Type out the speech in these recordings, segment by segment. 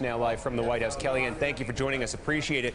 Now live from the White House. Kellyanne, thank you for joining us. Appreciate it.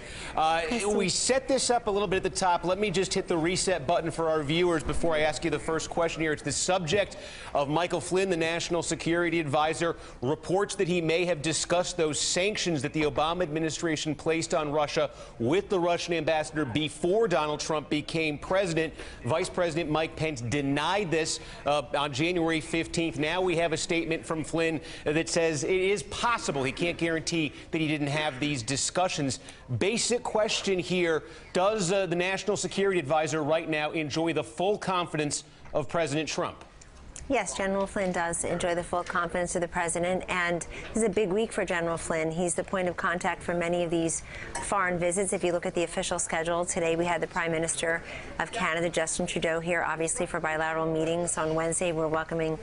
We set this up a little bit at the top. Let me just hit the reset button for our viewers before I ask you the first question here. It's the subject of Michael Flynn, the National Security Advisor, reports that he may have discussed those sanctions that the Obama administration placed on Russia with the Russian ambassador before Donald Trump became president. Vice President Mike Pence denied this on January 15th. Now we have a statement from Flynn that says it is possible. He can't guarantee that he didn't have these discussions. Basic question here, does the National Security Advisor right now enjoy the full confidence of President Trump? Yes, General Flynn does enjoy the full confidence of the president, and this is a big week for General Flynn. He's the point of contact for many of these foreign visits. If you look at the official schedule, today we had the Prime Minister of Canada, Justin Trudeau, here, obviously, for bilateral meetings. On Wednesday, we're welcoming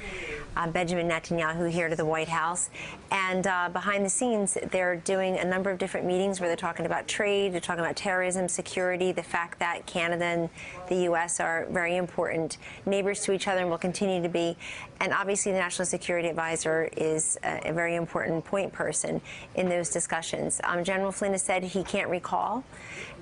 Benjamin Netanyahu here to the White House. And behind the scenes, they're doing a number of different meetings where they're talking about trade, they're talking about terrorism, security, the fact that Canada and the U.S. are very important neighbors to each other and will continue to be. And obviously, the National Security Advisor is a very important point person in those discussions. General Flynn has said he can't recall,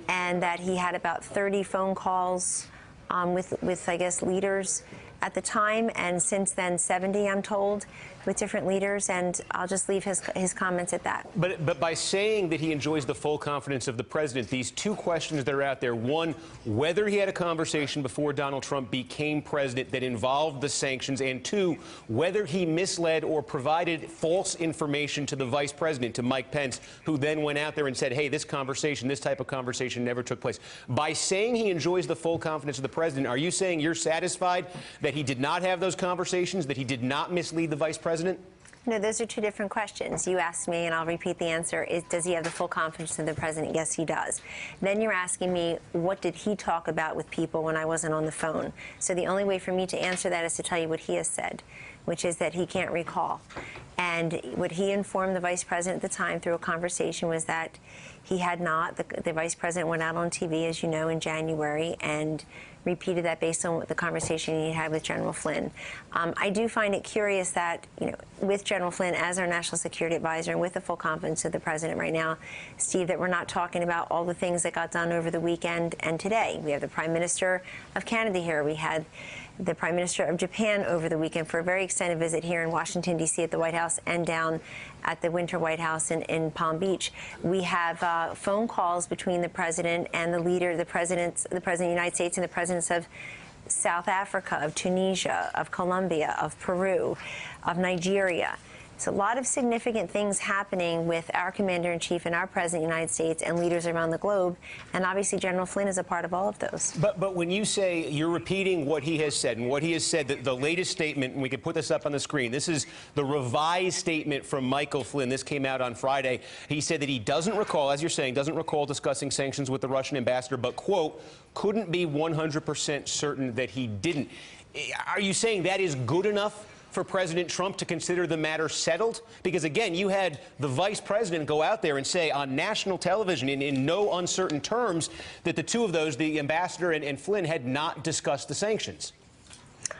and that he had about 30 phone calls with, I guess, leaders at the time, and since then 70, I'm told, with different leaders, and I'll just leave his comments at that. But by saying that he enjoys the full confidence of the president, these two questions that are out there: one, whether he had a conversation before Donald Trump became president that involved the sanctions, and two, whether he misled or provided false information to the vice president, to Mike Pence, who then went out there and said, hey, this conversation, this type of conversation never took place. By saying he enjoys the full confidence of the president, are you saying you're satisfied that he did not have those conversations, that he did not mislead the vice president? No, those are two different questions. You asked me, and I'll repeat the answer, does he have the full confidence in the president? Yes, he does. Then you're asking me, what did he talk about with people when I wasn't on the phone? So the only way for me to answer that is to tell you what he has said, which is that he can't recall. And what he informed the vice president at the time through a conversation was that he had not. The vice president went out on TV, as you know, in January, and repeated that based on the conversation he had with General Flynn. I do find it curious that, with General Flynn as our National Security Advisor and with the full confidence of the president right now, Steve, that we're not talking about all the things that got done over the weekend and today. We have the Prime Minister of Canada here. We had the Prime Minister of Japan over the weekend for a very extended visit here in Washington, D.C. at the White House and down at the Winter White House in Palm Beach. We have phone calls between the president and the leader, the president of the United States and the presidents of South Africa, of Tunisia, of Colombia, of Peru, of Nigeria. It's a lot of significant things happening with our Commander-in-Chief and our President of the United States and leaders around the globe, and obviously General Flynn is a part of all of those. But when you say you're repeating what he has said, and what he has said, the latest statement, and we can put this up on the screen, this is the revised statement from Michael Flynn. This came out on Friday. He said that he doesn't recall, as you're saying, doesn't recall discussing sanctions with the Russian ambassador, but, quote, couldn't be 100% certain that he didn't. Are you saying that is good enough for President Trump to consider the matter settled? Because, again, you had the vice president go out there and say on national television in no uncertain terms that the two of those, the ambassador and Flynn, had not discussed the sanctions.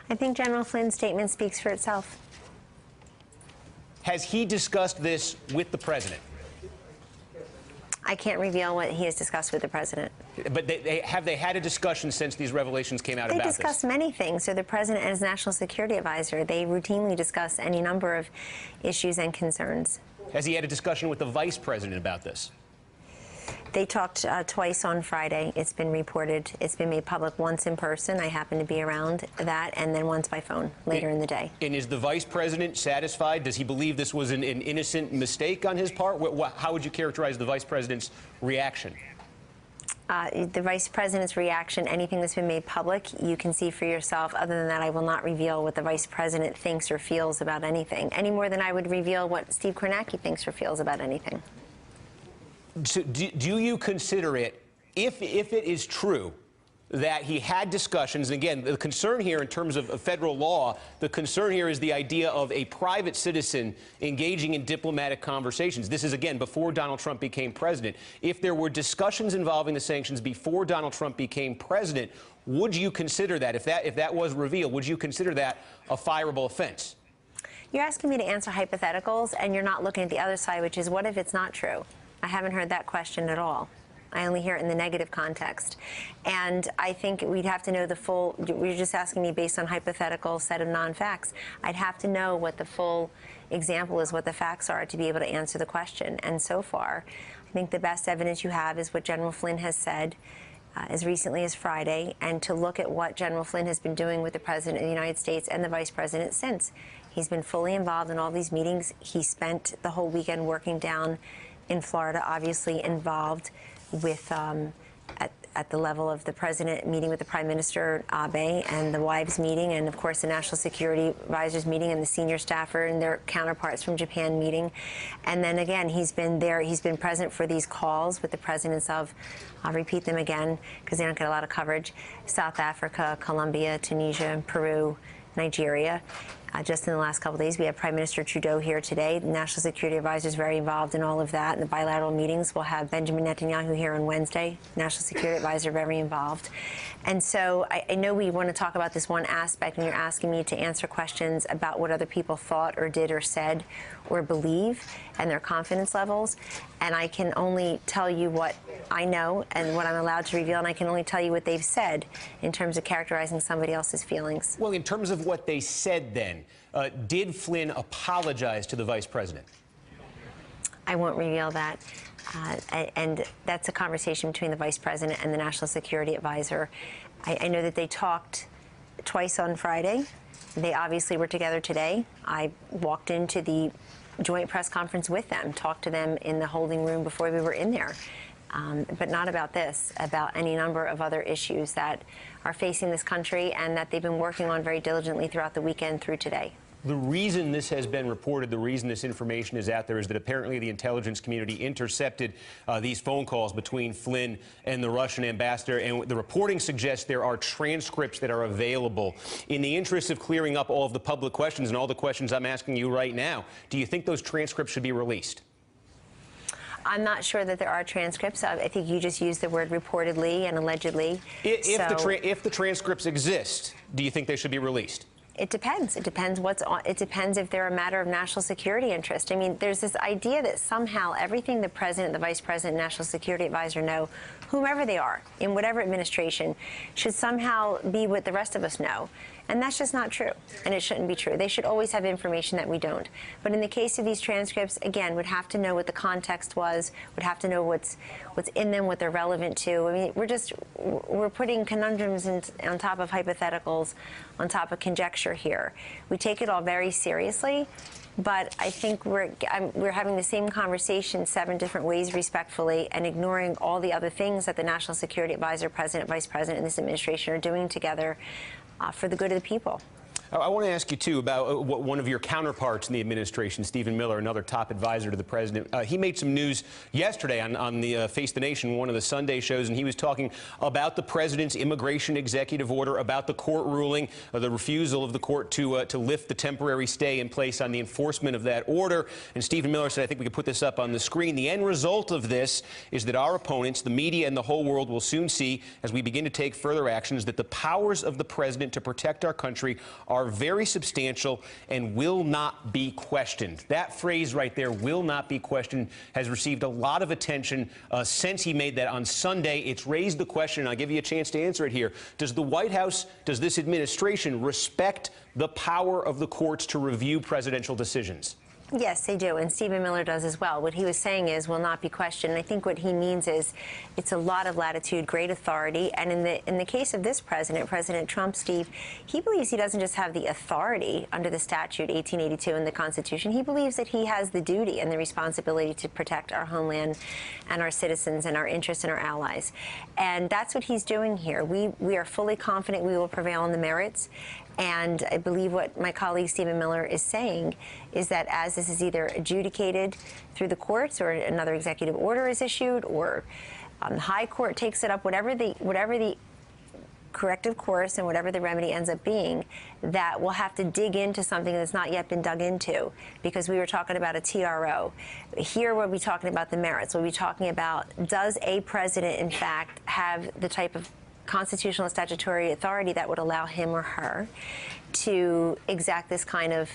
I think General Flynn's statement speaks for itself. Has he discussed this with the president? I can't reveal what he has discussed with the president. But have they had a discussion since these revelations came out about this? They discuss many things. So the president and his National Security Advisor, they routinely discuss any number of issues and concerns. Has he had a discussion with the vice president about this? They talked twice on Friday. It's been reported. It's been made public once in person. I happened to be around that, and then once by phone later in the day. And is the vice president satisfied? Does he believe this was an innocent mistake on his part? How would you characterize the vice president's reaction? The vice president's reaction, anything that's been made public, you can see for yourself. Other than that, I will not reveal what the vice president thinks or feels about anything, any more than I would reveal what Steve Kornacki thinks or feels about anything. So do you consider it, if it is true that he had discussions, and again, the concern here in terms of federal law, the concern here is the idea of a private citizen engaging in diplomatic conversations. This is, again, before Donald Trump became president. If there were discussions involving the sanctions before Donald Trump became president, would you consider that, if that was revealed, would you consider that a fireable offense? You're asking me to answer hypotheticals, and you're not looking at the other side, which is, what if it's not true? I haven't heard that question at all. I only hear it in the negative context. And I think we'd have to know the full, you're just asking me based on hypothetical set of non-facts. I'd have to know what the full example is, what the facts are, to be able to answer the question. And so far, I think the best evidence you have is what General Flynn has said as recently as Friday, and to look at what General Flynn has been doing with the President of the United States and the Vice President since. He's been fully involved in all these meetings. He spent the whole weekend working down in Florida, obviously involved with at the level of the president meeting with the Prime Minister Abe, and the wives meeting, and of course the National Security Advisors meeting, and the senior staffer and their counterparts from Japan meeting. And then again, he's been there, he's been present for these calls with the presidents of, I'll repeat them again because they don't get a lot of coverage, South Africa, Colombia, Tunisia, Peru, Nigeria. Just in the last couple of days, we have Prime Minister Trudeau here today. The National Security Advisor is very involved in all of that. In the bilateral meetings, we'll have Benjamin Netanyahu here on Wednesday. National Security Advisor very involved. And so I know we want to talk about this one aspect, and you're asking me to answer questions about what other people thought or did or said or believe and their confidence levels. And I can only tell you what I know and what I'm allowed to reveal, and I can only tell you what they've said in terms of characterizing somebody else's feelings. Well, in terms of what they said then, did Flynn apologize to the Vice President? I won't reveal that. And that's a conversation between the Vice President and the National Security Advisor. I know that they talked twice on Friday. They obviously were together today. I walked into the joint press conference with them, talked to them in the holding room before we were in there. But not about this, about any number of other issues that are facing this country and that they've been working on very diligently throughout the weekend through today. The reason this has been reported, the reason this information is out there, is that apparently the intelligence community intercepted these phone calls between Flynn and the Russian ambassador, and the reporting suggests there are transcripts that are available. In the interest of clearing up all of the public questions and all the questions I'm asking you right now, do you think those transcripts should be released? I'm not sure that there are transcripts. I think you just used the word reportedly and allegedly. If the transcripts exist, do you think they should be released? It depends. It depends what's on. It depends if they're a matter of national security interest. I mean, there's this idea that somehow everything the president, the vice president, national security advisor know, whomever they are, in whatever administration, should somehow be what the rest of us know. And that's just not true, and it shouldn't be true. They should always have information that we don't. But in the case of these transcripts, again, would have to know what the context was, would have to know what's in them, what they're relevant to. I mean, we're putting conundrums on top of hypotheticals, on top of conjecture here. We take it all very seriously, but I think we're having the same conversation 7 different ways respectfully, and ignoring all the other things that the National Security Advisor, President, Vice President, and this administration are doing together for the good of the people. I want to ask you, too, about what one of your counterparts in the administration, Stephen Miller, another top advisor to the president. He made some news yesterday on the Face the Nation, one of the Sunday shows, and he was talking about the president's immigration executive order, about the court ruling, the refusal of the court to lift the temporary stay in place on the enforcement of that order. And Stephen Miller said, I think we could put this up on the screen, the end result of this is that our opponents, the media and the whole world, will soon see, as we begin to take further actions, that the powers of the president to protect our country are very substantial and will not be questioned. That phrase right there, will not be questioned, has received a lot of attention since he made that on Sunday. It's raised the question, and I'll give you a chance to answer it here. Does the White House, does this administration respect the power of the courts to review presidential decisions? Yes, they do, and Stephen Miller does as well. What he was saying is will not be questioned. I think what he means is it's a lot of latitude, great authority, and in the case of this president, President Trump, Steve, he believes he doesn't just have the authority under the statute 1882 in the Constitution. He believes that he has the duty and the responsibility to protect our homeland and our citizens and our interests and our allies, and that's what he's doing here. We are fully confident we will prevail on the merits. And I believe what my colleague Stephen Miller is saying is that as this is either adjudicated through the courts or another executive order is issued or the high court takes it up, whatever the corrective course and whatever the remedy ends up being, that we'll have to dig into something that's not yet been dug into, because we were talking about a TRO. Here we'll be talking about the merits. We'll be talking about, does a president in fact have the type of constitutional and statutory authority that would allow him or her to exact this kind of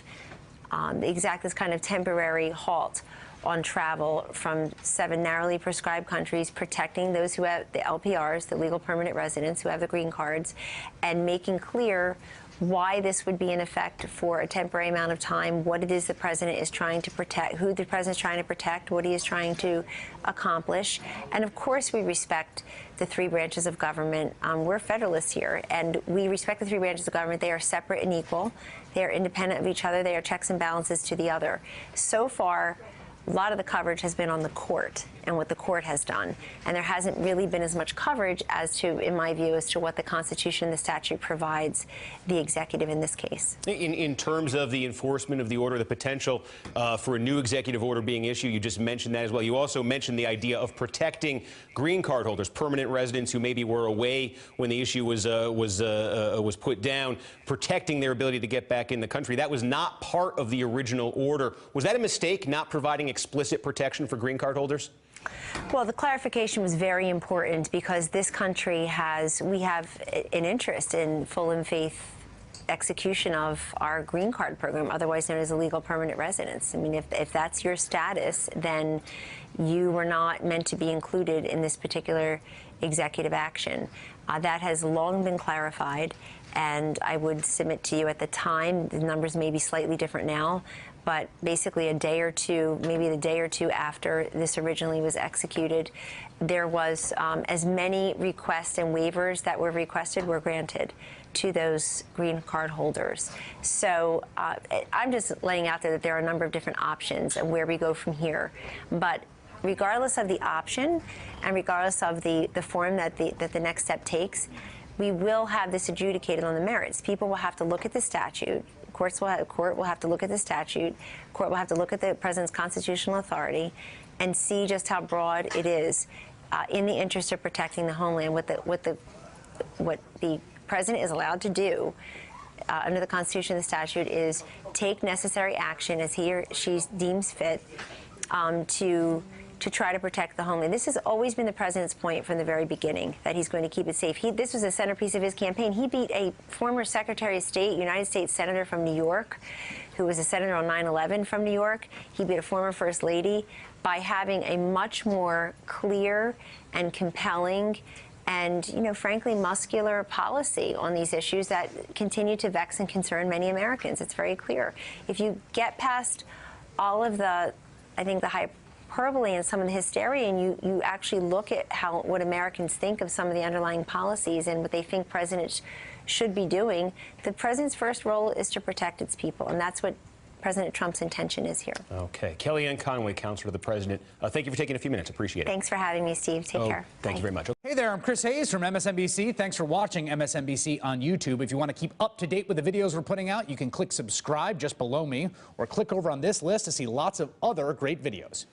exact this kind of temporary halt on travel from 7 narrowly prescribed countries, protecting those who have the LPRs, the legal permanent residents who have the green cards, and making clear why this would be in effect for a temporary amount of time, what it is the president is trying to protect, who the president is trying to protect, what he is trying to accomplish. And of course, we respect the 3 branches of government. We're federalists here, and we respect the 3 branches of government. They are separate and equal. They are independent of each other. They are checks and balances to the other. So far, a lot of the coverage has been on the court and what the court has done. And there hasn't really been as much coverage as to, in my view, as to what the Constitution and the statute provides the executive in this case. In terms of the enforcement of the order, the potential for a new executive order being issued, you just mentioned that as well. You also mentioned the idea of protecting green card holders, permanent residents who maybe were away when the issue was put down, protecting their ability to get back in the country. That was not part of the original order. Was that a mistake, not providing explicit protection for green card holders? Well, the clarification was very important because this country we have an interest in full and faith execution of our green card program, otherwise known as illegal permanent residence. I mean, if that's your status, then you were not meant to be included in this particular executive action. That has long been clarified, and I would submit to you at the time, the numbers may be slightly different now, but basically a day or two, maybe the day or two after this originally was executed, there was as many requests and waivers that were requested were granted to those green card holders. So I'm just laying out there that there are a number of different options and where we go from here. But regardless of the option and regardless of the form that the next step takes, we will have this adjudicated on the merits. People will have to look at the statute. Court will have to look at the statute. Court will have to look at the president's constitutional authority and see just how broad it is in the interest of protecting the homeland. What the president is allowed to do under the Constitution and the statute is take necessary action as he or she deems fit to try to protect the homeland. This has always been the president's point from the very beginning, that he's going to keep it safe. This was a centerpiece of his campaign. He beat a former Secretary of State, United States Senator from New York, who was a senator on 9/11 from New York. He beat a former First Lady by having a much more clear and compelling and, you know, frankly, muscular policy on these issues that continue to vex and concern many Americans. It's very clear. If you get past all of the, I think, the hyperbole and some of the hysteria, and you actually look at what Americans think of some of the underlying policies and what they think presidents should be doing, the president's first role is to protect its people, and that's what President Trump's intention is here. Okay. Kellyanne Conway, counselor to the president. Thank you for taking a few minutes. Appreciate it. Thanks for having me, Steve. Take care. Thank you very much. Hey there, I'm Chris Hayes from MSNBC. Thanks for watching MSNBC on YouTube. If you want to keep up to date with the videos we're putting out, you can click subscribe just below me or click over on this list to see lots of other great videos.